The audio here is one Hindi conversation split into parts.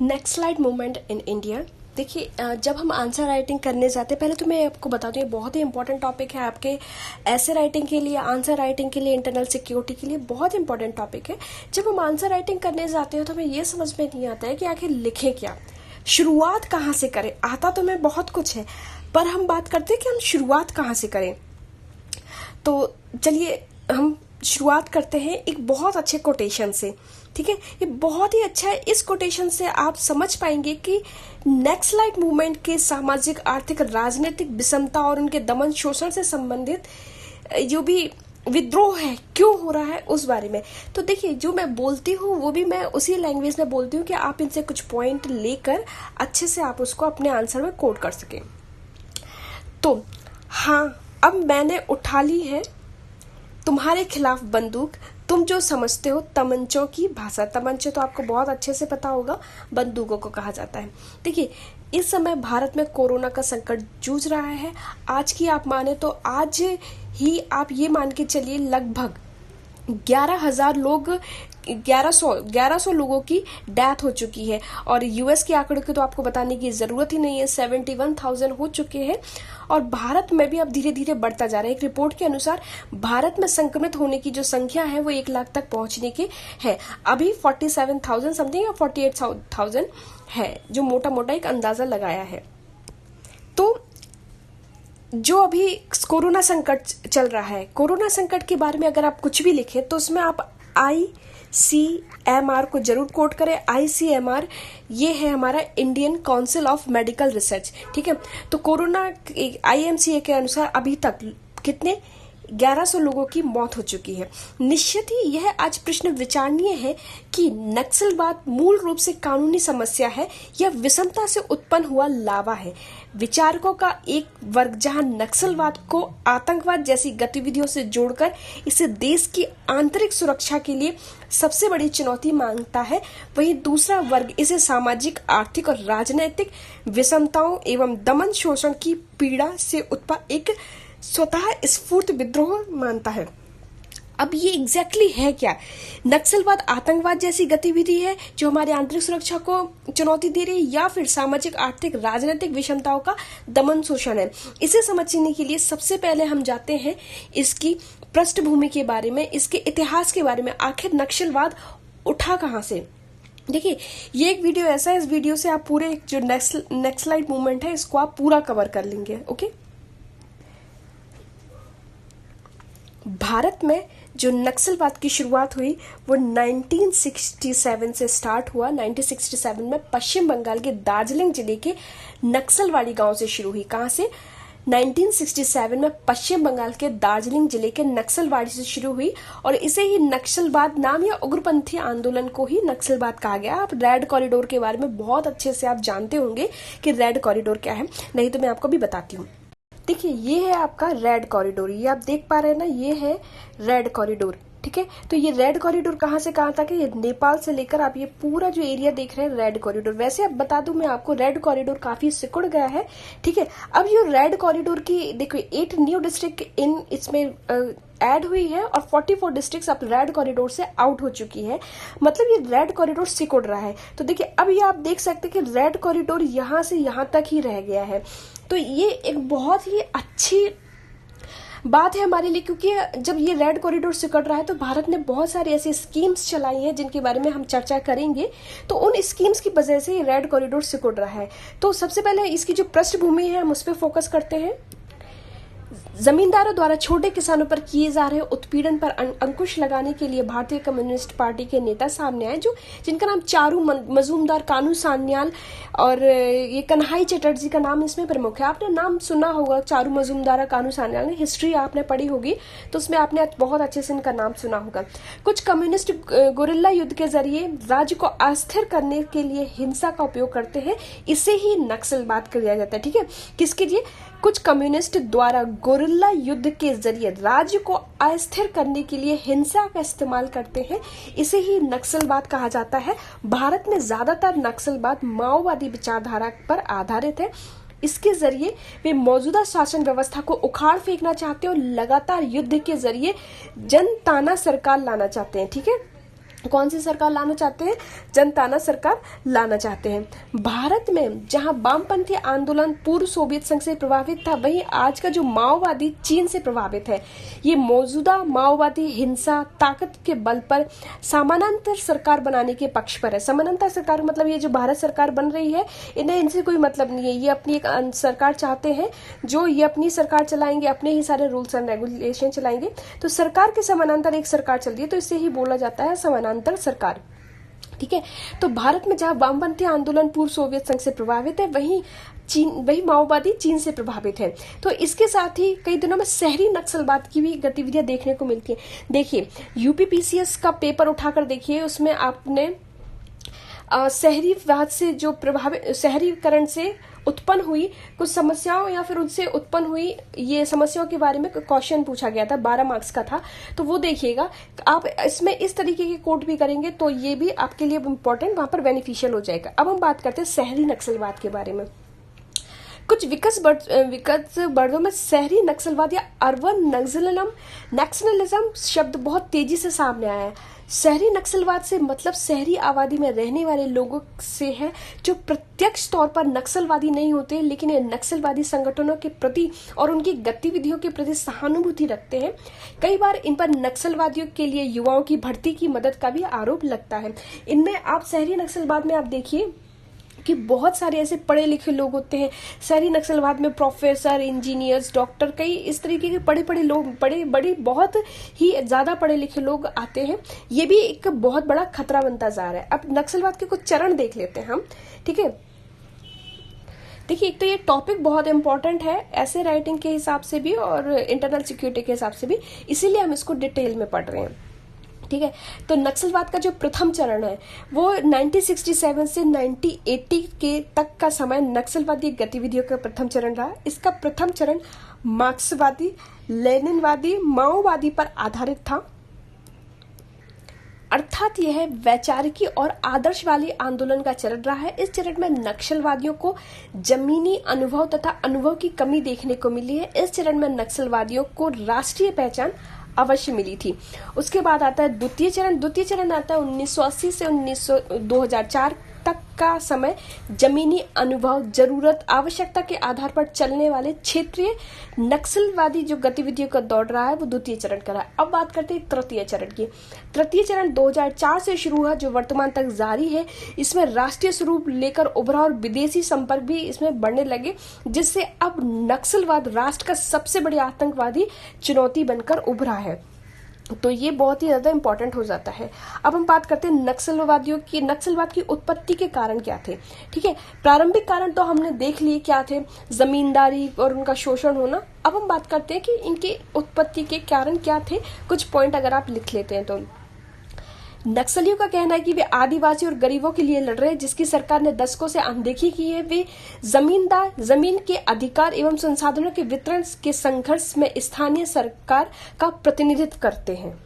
Next slide movement in India. देखिए, जब हम आंसर राइटिंग करने जाते हैं, पहले तो मैं आपको बता दूं ये बहुत ही इंपॉर्टेंट टॉपिक है आपके ऐसे राइटिंग के लिए, आंसर राइटिंग के लिए, इंटरनल सिक्योरिटी के लिए बहुत इंपॉर्टेंट टॉपिक है। जब हम आंसर राइटिंग करने जाते हैं तो हमें ये समझ में नहीं आता है कि आखिर लिखें क्या, शुरुआत कहाँ से करें। आता तो हमें बहुत कुछ है, पर हम बात करते हैं कि हम शुरुआत कहाँ से करें। तो चलिए हम शुरुआत करते हैं एक बहुत अच्छे कोटेशन से। ठीक है, ये बहुत ही अच्छा है। इस कोटेशन से आप समझ पाएंगे कि नक्सलाइट मूवमेंट के सामाजिक, आर्थिक, राजनीतिक विषमता और उनके दमन शोषण से संबंधित जो भी विद्रोह है क्यों हो रहा है उस बारे में। तो देखिए, जो मैं बोलती हूँ वो भी मैं उसी लैंग्वेज में बोलती हूँ कि आप इनसे कुछ पॉइंट लेकर अच्छे से आप उसको अपने आंसर में कोट कर सकें। तो हाँ, अब मैंने उठा ली है तुम्हारे खिलाफ बंदूक, तुम जो समझते हो तमंचों की भाषा। तमंचे तो आपको बहुत अच्छे से पता होगा, बंदूकों को कहा जाता है। देखिए, इस समय भारत में कोरोना का संकट जूझ रहा है। आज की आप माने तो आज ही आप ये मान के चलिए लगभग 11,000 लोग, 1100 लोगों की डेथ हो चुकी है। और यूएस के आंकड़ों की तो आपको बताने की जरूरत ही नहीं है, 71,000 हो चुके हैं। और भारत में भी अब धीरे धीरे बढ़ता जा रहा है। एक रिपोर्ट के अनुसार भारत में संक्रमित होने की जो संख्या है वो 1 लाख तक पहुंचने की है। अभी 47,000 समथिंग या 48,000 है, जो मोटा मोटा एक अंदाजा लगाया है। तो जो अभी कोरोना संकट चल रहा है, कोरोना संकट के बारे में अगर आप कुछ भी लिखें तो उसमें आप ICMR को जरूर कोट करें। ICMR ये है हमारा Indian council of medical research. ठीक है, तो कोरोना IMCA के अनुसार अभी तक कितने 1100 लोगों की मौत हो चुकी है। निश्चित ही यह आज प्रश्न विचारणीय है कि नक्सलवाद मूल रूप से कानूनी समस्या है या विषमता से उत्पन्न हुआ लावा है। विचारकों का एक वर्ग जहां नक्सलवाद को आतंकवाद जैसी गतिविधियों से जोड़कर इसे देश की आंतरिक सुरक्षा के लिए सबसे बड़ी चुनौती मानता है, वहीं दूसरा वर्ग इसे सामाजिक, आर्थिक और राजनीतिक विषमताओं एवं दमन शोषण की पीड़ा से उत्पन्न एक स्वतः स्फूर्त विद्रोह मानता है। अब ये एग्जैक्टली है क्या? नक्सलवाद आतंकवाद जैसी गतिविधि है जो हमारे आंतरिक सुरक्षा को चुनौती दे रही है, या फिर सामाजिक, आर्थिक, राजनीतिक विषमताओं का दमन शोषण है? इसे समझने के लिए सबसे पहले हम जाते हैं इसकी पृष्ठभूमि के बारे में, इसके इतिहास के बारे में। आखिर नक्सलवाद उठा कहां से? देखिए, ये एक वीडियो ऐसा है, इस वीडियो से आप पूरे जो नक्सलाइट मूवमेंट है इसको आप पूरा कवर कर लेंगे। ओके, भारत में जो नक्सलवाद की शुरुआत हुई वो 1967 से स्टार्ट हुआ। 1967 में पश्चिम बंगाल के दार्जिलिंग जिले के नक्सलवाड़ी गांव से शुरू हुई। कहां से? 1967 में पश्चिम बंगाल के दार्जिलिंग जिले के नक्सलवाड़ी से शुरू हुई, और इसे ही नक्सलवाद नाम या उग्रपंथी आंदोलन को ही नक्सलवाद कहा गया। आप रेड कॉरिडोर के बारे में बहुत अच्छे से आप जानते होंगे कि रेड कॉरिडोर क्या है, नहीं तो मैं आपको भी बताती हूँ। देखिए, ये है आपका रेड कॉरिडोर, ये आप देख पा रहे हैं ना, ये है रेड कॉरिडोर। ठीक है, तो ये रेड कॉरिडोर कहाँ से कहाँ तक है? ये नेपाल से लेकर आप ये पूरा जो एरिया देख रहे हैं रेड कॉरिडोर। वैसे अब बता दूं मैं आपको, रेड कॉरिडोर काफी सिकुड़ गया है। ठीक है, अब ये रेड कॉरिडोर की देखो 8 न्यू डिस्ट्रिक्ट इन इसमें ऐड हुई है और 44 डिस्ट्रिक्ट्स अब रेड कॉरिडोर से आउट हो चुकी है। मतलब ये रेड कॉरिडोर सिकुड़ रहा है। तो देखिए, अब ये आप देख सकते हैं कि रेड कॉरिडोर यहाँ से यहाँ तक ही रह गया है। तो ये एक बहुत ही अच्छी बात है हमारे लिए, क्योंकि जब ये रेड कॉरिडोर सिकुड़ रहा है तो भारत ने बहुत सारी ऐसी स्कीम्स चलाई हैं जिनके बारे में हम चर्चा करेंगे। तो उन स्कीम्स की वजह से ये रेड कॉरिडोर सिकुड़ रहा है। तो सबसे पहले इसकी जो पृष्ठभूमि है हम उस पर फोकस करते हैं। जमींदारों द्वारा छोटे किसानों पर किए जा रहे उत्पीड़न पर अंकुश लगाने के लिए भारतीय कम्युनिस्ट पार्टी के नेता सामने आए, जिनका नाम चारू मजूमदार, कानू सान्याल और ये कन्हई चटर्जी का नाम इसमें प्रमुख है। आपने नाम सुना होगा, चारू मजूमदार, कानू सान्याल, ने हिस्ट्री आपने पढ़ी होगी तो उसमें आपने बहुत अच्छे से इनका नाम सुना होगा। कुछ कम्युनिस्ट गुरिल्ला युद्ध के जरिए राज्य को अस्थिर करने के लिए हिंसा का उपयोग करते हैं, इसे ही नक्सलवाद किया जाता है। ठीक है, किसके लिए? कुछ कम्युनिस्ट द्वारा गुरिल्ला युद्ध के जरिए राज्य को अस्थिर करने के लिए हिंसा का इस्तेमाल करते हैं, इसे ही नक्सलवाद कहा जाता है। भारत में ज्यादातर नक्सलवाद माओवादी विचारधारा पर आधारित है। इसके जरिए वे मौजूदा शासन व्यवस्था को उखाड़ फेंकना चाहते हैं और लगातार युद्ध के जरिए जनताना सरकार लाना चाहते हैं। ठीक है, कौन सी सरकार लाना चाहते हैं? जनताना सरकार लाना चाहते हैं। भारत में जहां वामपंथी आंदोलन पूर्व सोवियत संघ से प्रभावित था, वहीं आज का जो माओवादी चीन से प्रभावित है। ये मौजूदा माओवादी हिंसा, ताकत के बल पर समानांतर सरकार बनाने के पक्ष पर है। समानांतर सरकार मतलब ये जो भारत सरकार बन रही है, इन्हें इनसे कोई मतलब नहीं है। ये अपनी एक सरकार चाहते हैं, जो ये अपनी सरकार चलाएंगे, अपने ही सारे रूल्स एंड रेगुलेशन चलाएंगे। तो सरकार के समानांतर एक सरकार चल रही है, तो इससे ही बोला जाता है समानांतर सरकार। ठीक है, तो भारत में जहां वामपंथी आंदोलन पूर्व सोवियत संघ से प्रभावित है, वही माओवादी चीन से प्रभावित है। तो इसके साथ ही कई दिनों में शहरी नक्सलवाद की भी गतिविधियां देखने को मिलती है। देखिए, यूपीपीसीएस का पेपर उठाकर देखिए, उसमें आपने शहरीवाद से जो प्रभावित, शहरीकरण से उत्पन्न हुई कुछ समस्याओं या फिर उनसे उत्पन्न हुई ये समस्याओं के बारे में क्वेश्चन पूछा गया था, 12 मार्क्स का था। तो वो देखिएगा, आप इसमें इस तरीके की कोट भी करेंगे तो ये भी आपके लिए इम्पोर्टेंट, वहां पर बेनिफिशियल हो जाएगा। अब हम बात करते हैं शहरी नक्सलवाद के बारे में। कुछ विकसित वर्गों में शहरी नक्सलवाद या अर्बन नक्सलिज्म शब्द बहुत तेजी से सामने आया है। शहरी नक्सलवाद से मतलब शहरी आबादी में रहने वाले लोगों से है, जो प्रत्यक्ष तौर पर नक्सलवादी नहीं होते, लेकिन ये नक्सलवादी संगठनों के प्रति और उनकी गतिविधियों के प्रति सहानुभूति रखते हैं। कई बार इन पर नक्सलवादियों के लिए युवाओं की भर्ती की मदद का भी आरोप लगता है। इनमें आप शहरी नक्सलवाद में आप देखिए कि बहुत सारे ऐसे पढ़े लिखे लोग होते हैं। शहरी नक्सलवाद में प्रोफेसर, इंजीनियर्स, डॉक्टर, कई इस तरीके के बड़े लोग, बड़े बहुत ही ज्यादा पढ़े लिखे लोग आते हैं। ये भी एक बहुत बड़ा खतरा बनता जा रहा है। अब नक्सलवाद के कुछ चरण देख लेते हैं हम। ठीक है, देखिए, एक तो ये टॉपिक बहुत इंपॉर्टेंट है ऐसे राइटिंग के हिसाब से भी और इंटरनल सिक्योरिटी के हिसाब से भी, इसीलिए हम इसको डिटेल में पढ़ रहे हैं। ठीक है, तो नक्सलवाद का जो प्रथम चरण है वो 1967 से 1980 के तक का समय नक्सलवादी गतिविधियों का प्रथम चरण रहा। इसका प्रथम चरण मार्क्सवादी, लेनिनवादी, माओवादी पर आधारित था, अर्थात यह वैचारिकी और आदर्श वाली आंदोलन का चरण रहा है। इस चरण में नक्सलवादियों को जमीनी अनुभव तथा अनुभव की कमी देखने को मिली है। इस चरण में नक्सलवादियों को राष्ट्रीय पहचान अवश्य मिली थी। उसके बाद आता है द्वितीय चरण। द्वितीय चरण आता है 1980 से 2004 तक का समय। जमीनी अनुभव, जरूरत, आवश्यकता के आधार पर चलने वाले क्षेत्रीय नक्सलवादी जो गतिविधियों का दौर रहा है वो द्वितीय चरण का रहा है। अब बात करते हैं तृतीय चरण की। तृतीय चरण 2004 से शुरू हुआ, जो वर्तमान तक जारी है। इसमें राष्ट्रीय स्वरूप लेकर उभरा और विदेशी संपर्क भी इसमें बढ़ने लगे, जिससे अब नक्सलवाद राष्ट्र का सबसे बड़ी आतंकवादी चुनौती बनकर उभरा है। तो ये बहुत ही ज्यादा इंपॉर्टेंट हो जाता है। अब हम बात करते हैं नक्सलवाद की उत्पत्ति के कारण क्या थे। ठीक है, प्रारंभिक कारण तो हमने देख लिए क्या थे, जमींदारी और उनका शोषण होना। अब हम बात करते हैं कि इनकी उत्पत्ति के कारण क्या थे। कुछ पॉइंट अगर आप लिख लेते हैं तो नक्सलियों का कहना है कि वे आदिवासी और गरीबों के लिए लड़ रहे हैं, जिसकी सरकार ने दशकों से अनदेखी की है। वे जमीन के अधिकार एवं संसाधनों के वितरण के संघर्ष में स्थानीय सरकार का प्रतिनिधित्व करते हैं।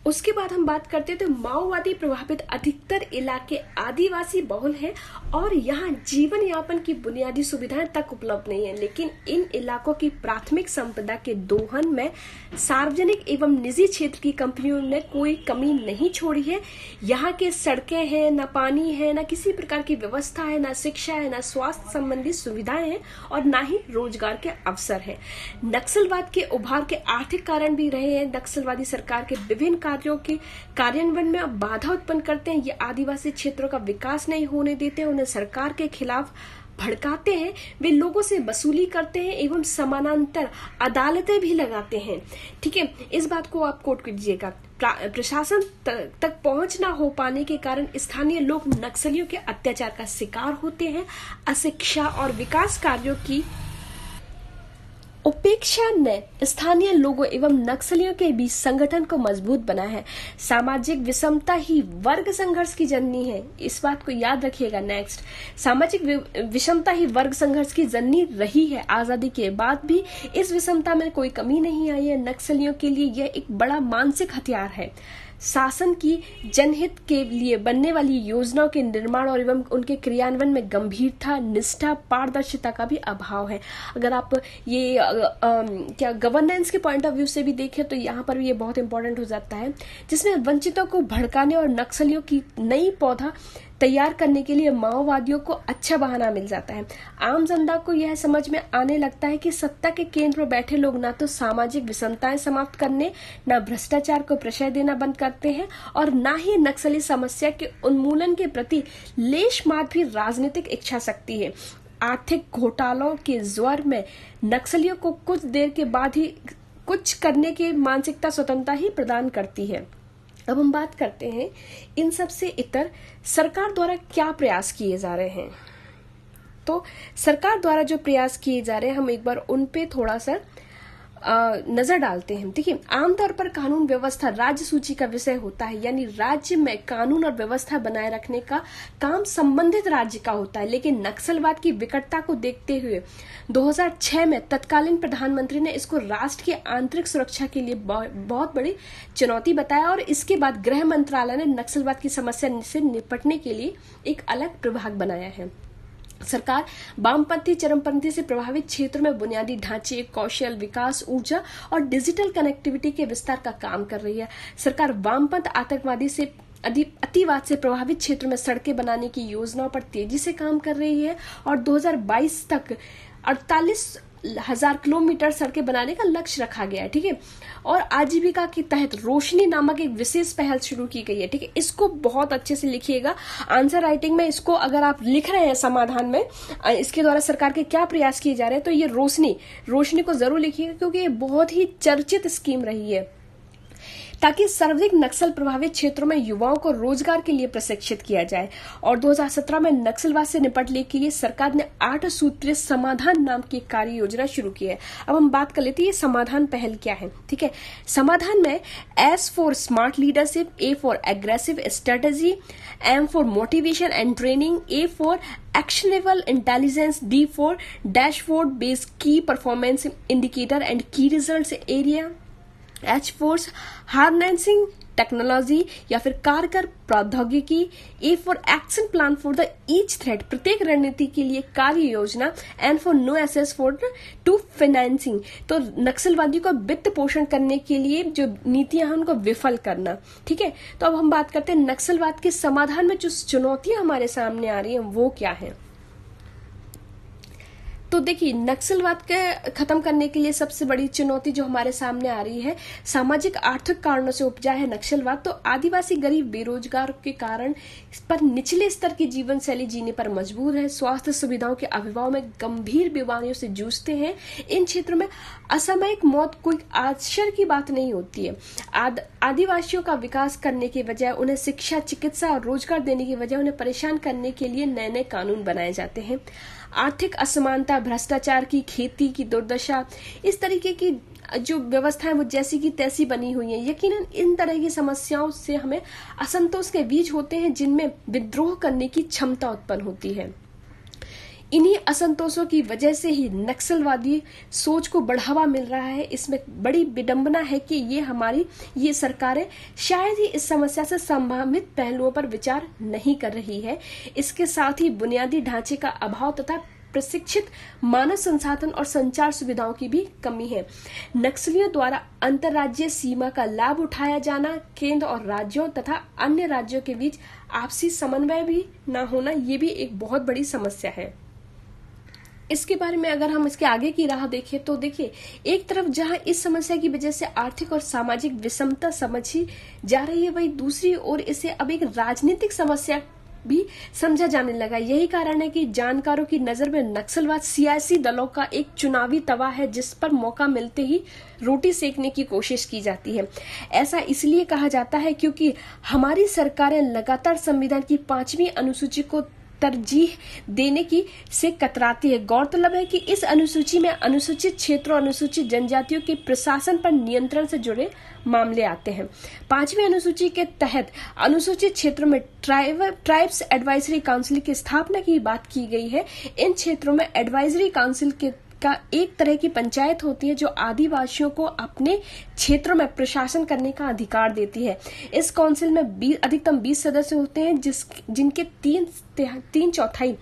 उसके बाद हम बात करते हैं तो माओवादी प्रभावित अधिकतर इलाके आदिवासी बहुल हैं और यहाँ जीवन यापन की बुनियादी सुविधाएं तक उपलब्ध नहीं है। लेकिन इन इलाकों की प्राथमिक संपदा के दोहन में सार्वजनिक एवं निजी क्षेत्र की कंपनियों ने कोई कमी नहीं छोड़ी है। यहाँ के सड़कें हैं, न पानी है, न किसी प्रकार की व्यवस्था है, न शिक्षा है, न स्वास्थ्य संबंधी सुविधाएं हैं और न ही रोजगार के अवसर है। नक्सलवाद के उभार के आर्थिक कारण भी रहे हैं। नक्सलवादी सरकार के विभिन्न कार्यों के कार्यान्वयन में बाधा उत्पन्न करते हैं। ये आदिवासी क्षेत्रों का विकास नहीं होने देते, उन्हें सरकार के खिलाफ भड़काते हैं। वे लोगों से वसूली करते हैं एवं समानांतर अदालतें भी लगाते हैं। ठीक है, इस बात को आप कोट कीजिएगा। प्रशासन तक पहुंच न हो पाने के कारण स्थानीय लोग नक्सलियों के अत्याचार का शिकार होते हैं। अशिक्षा और विकास कार्यों की उपेक्षा ने स्थानीय लोगों एवं नक्सलियों के बीच संगठन को मजबूत बनाया है। सामाजिक विषमता ही वर्ग संघर्ष की जननी है। इस बात को याद रखिएगा। नेक्स्ट, सामाजिक विषमता ही वर्ग संघर्ष की जननी रही है। आजादी के बाद भी इस विषमता में कोई कमी नहीं आई है। नक्सलियों के लिए यह एक बड़ा मानसिक हथियार है। शासन की जनहित के लिए बनने वाली योजनाओं के निर्माण और एवं उनके क्रियान्वयन में गंभीरता, निष्ठा, पारदर्शिता का भी अभाव है। अगर आप ये क्या गवर्नेंस के पॉइंट ऑफ व्यू से भी देखें तो यहाँ पर भी ये बहुत इंपॉर्टेंट हो जाता है, जिसमें वंचितों को भड़काने और नक्सलियों की नई पौधा तैयार करने के लिए माओवादियों को अच्छा बहाना मिल जाता है। आम जनता को यह समझ में आने लगता है कि सत्ता के केंद्र पर बैठे लोग ना तो सामाजिक विषमताएं समाप्त करने, ना भ्रष्टाचार को प्रश्रय देना बंद करते हैं और ना ही नक्सली समस्या के उन्मूलन के प्रति लेश मात्र भी राजनीतिक इच्छा शक्ति है। आर्थिक घोटालों के ज्वर में नक्सलियों को कुछ देर के बाद ही कुछ करने की मानसिकता स्वतंत्रता ही प्रदान करती है। अब हम बात करते हैं इन सब से इतर सरकार द्वारा क्या प्रयास किए जा रहे हैं। तो सरकार द्वारा जो प्रयास किए जा रहे हैं, हम एक बार उन पे थोड़ा सा नजर डालते हैं। देखिए, आमतौर पर कानून व्यवस्था राज्य सूची का विषय होता है, यानी राज्य में कानून और व्यवस्था बनाए रखने का काम संबंधित राज्य का होता है। लेकिन नक्सलवाद की विकटता को देखते हुए 2006 में तत्कालीन प्रधानमंत्री ने इसको राष्ट्र की आंतरिक सुरक्षा के लिए बहुत बड़ी चुनौती बताया और इसके बाद गृह मंत्रालय ने नक्सलवाद की समस्या से निपटने के लिए एक अलग प्रभाग बनाया है। सरकार वामपंथी चरमपंथी से प्रभावित क्षेत्रों में बुनियादी ढांचे, कौशल विकास, ऊर्जा और डिजिटल कनेक्टिविटी के विस्तार का काम कर रही है। सरकार वामपंथ आतंकवादी से अतिवाद से प्रभावित क्षेत्रों में सड़कें बनाने की योजनाओं पर तेजी से काम कर रही है और 2022 तक 48,000 किलोमीटर सड़कें बनाने का लक्ष्य रखा गया है। ठीक है, और आजीविका के तहत रोशनी नामक एक विशेष पहल शुरू की गई है। ठीक है, इसको बहुत अच्छे से लिखिएगा। आंसर राइटिंग में इसको अगर आप लिख रहे हैं समाधान में, इसके द्वारा सरकार के क्या प्रयास किए जा रहे हैं, तो ये रोशनी को जरूर लिखिएगा, क्योंकि ये बहुत ही चर्चित स्कीम रही है, ताकि सर्वाधिक नक्सल प्रभावित क्षेत्रों में युवाओं को रोजगार के लिए प्रशिक्षित किया जाए। और 2017 में नक्सलवाद से निपटने के लिए सरकार ने 8 सूत्रीय समाधान नाम की कार्य योजना शुरू की है। अब हम बात कर लेते हैं ये समाधान पहल क्या है। ठीक है, समाधान में S for smart leadership, A for aggressive strategy, M for motivation and training, A for actionable intelligence, D for dashboard based key performance indicator and key results area, H for harnessing technology या फिर कारगर प्रौद्योगिकी, A for action plan for the each threat, प्रत्येक रणनीति के लिए कार्य योजना, N for no access for to financing, तो नक्सलवादी को वित्त पोषण करने के लिए जो नीतियां हैं उनको विफल करना। ठीक है, तो अब हम बात करते हैं नक्सलवाद के समाधान में जो चुनौतियां हमारे सामने आ रही हैं वो क्या है। तो देखिए, नक्सलवाद के खत्म करने के लिए सबसे बड़ी चुनौती जो हमारे सामने आ रही है, सामाजिक आर्थिक कारणों से उपजा है नक्सलवाद। तो आदिवासी गरीब बेरोजगार के कारण इस पर निचले स्तर की जीवन शैली जीने पर मजबूर है, स्वास्थ्य सुविधाओं के अभाव में गंभीर बीमारियों से जूझते हैं। इन क्षेत्रों में असामयिक मौत कोई आश्चर्य की बात नहीं होती है। आदिवासियों का विकास करने के बजाय उन्हें शिक्षा, चिकित्सा और रोजगार देने के बजाय उन्हें परेशान करने के लिए नए नए कानून बनाए जाते हैं। आर्थिक असमानता, भ्रष्टाचार की खेती की दुर्दशा, इस तरीके की जो व्यवस्था है वो जैसी की तैसी बनी हुई है। यकीनन इन तरह की समस्याओं से हमें असंतोष के बीज होते हैं, जिनमें विद्रोह करने की क्षमता उत्पन्न होती है। इन्हीं असंतोषों की वजह से ही नक्सलवादी सोच को बढ़ावा मिल रहा है। इसमें बड़ी विडंबना है कि ये सरकारें शायद ही इस समस्या से संभावित पहलुओं पर विचार नहीं कर रही है। इसके साथ ही बुनियादी ढांचे का अभाव तथा प्रशिक्षित मानव संसाधन और संचार सुविधाओं की भी कमी है। नक्सलियों द्वारा अंतर्राज्यीय सीमा का लाभ उठाया जाना, केंद्र और राज्यों तथा अन्य राज्यों के बीच आपसी समन्वय भी न होना, ये भी एक बहुत बड़ी समस्या है। इसके बारे में अगर हम इसके आगे की राह देखें तो देखिए, एक तरफ जहां इस समस्या की वजह से आर्थिक और सामाजिक विषमता समझी जा रही है, वहीं दूसरी ओर इसे अब एक राजनीतिक समस्या भी समझा जाने लगा। यही कारण है कि जानकारों की नजर में नक्सलवाद सियासी दलों का एक चुनावी तवा है, जिस पर मौका मिलते ही रोटी सेकने की कोशिश की जाती है। ऐसा इसलिए कहा जाता है क्योंकि हमारी सरकारें लगातार संविधान की 5वीं अनुसूची को तरजीह देने की से कतराती है। गौरतलब है कि इस अनुसूची में अनुसूचित क्षेत्रों, अनुसूचित जनजातियों के प्रशासन पर नियंत्रण से जुड़े मामले आते हैं। 5वीं अनुसूची के तहत अनुसूचित क्षेत्रों में ट्राइब्स एडवाइजरी काउंसिल की स्थापना की बात की गई है। इन क्षेत्रों में एडवाइजरी काउंसिल के का एक तरह की पंचायत होती है जो आदिवासियों को अपने क्षेत्रों में प्रशासन करने का अधिकार देती है। इस काउंसिल में अधिकतम 20 सदस्य होते हैं, जिनके तीन चौथाई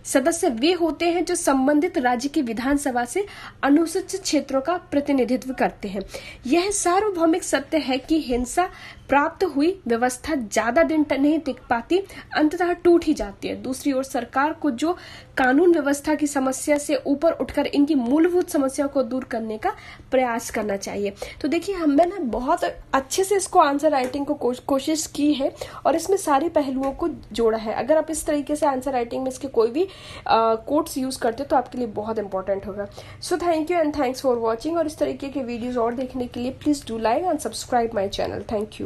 सदस्य वे होते हैं जो संबंधित राज्य की विधानसभा से अनुसूचित क्षेत्रों का प्रतिनिधित्व करते हैं। यह सार्वभौमिक सत्य है कि हिंसा प्राप्त हुई व्यवस्था ज्यादा दिन नहीं टिक पाती, अंततः टूट ही जाती है। दूसरी ओर सरकार को जो कानून व्यवस्था की समस्या से ऊपर उठकर इनकी मूलभूत समस्या को दूर करने का प्रयास करना चाहिए। तो देखिए, हमने ना बहुत अच्छे से इसको आंसर राइटिंग को कोशिश की है और इसमें सारे पहलुओं को जोड़ा है। अगर आप इस तरीके से आंसर राइटिंग में इसके कोई भी कोट्स यूज करते हो तो आपके लिए बहुत इंपॉर्टेंट होगा। So thank you and thanks for watching. और इस तरीके के वीडियोज और देखने के लिए please do like and subscribe my channel. Thank you.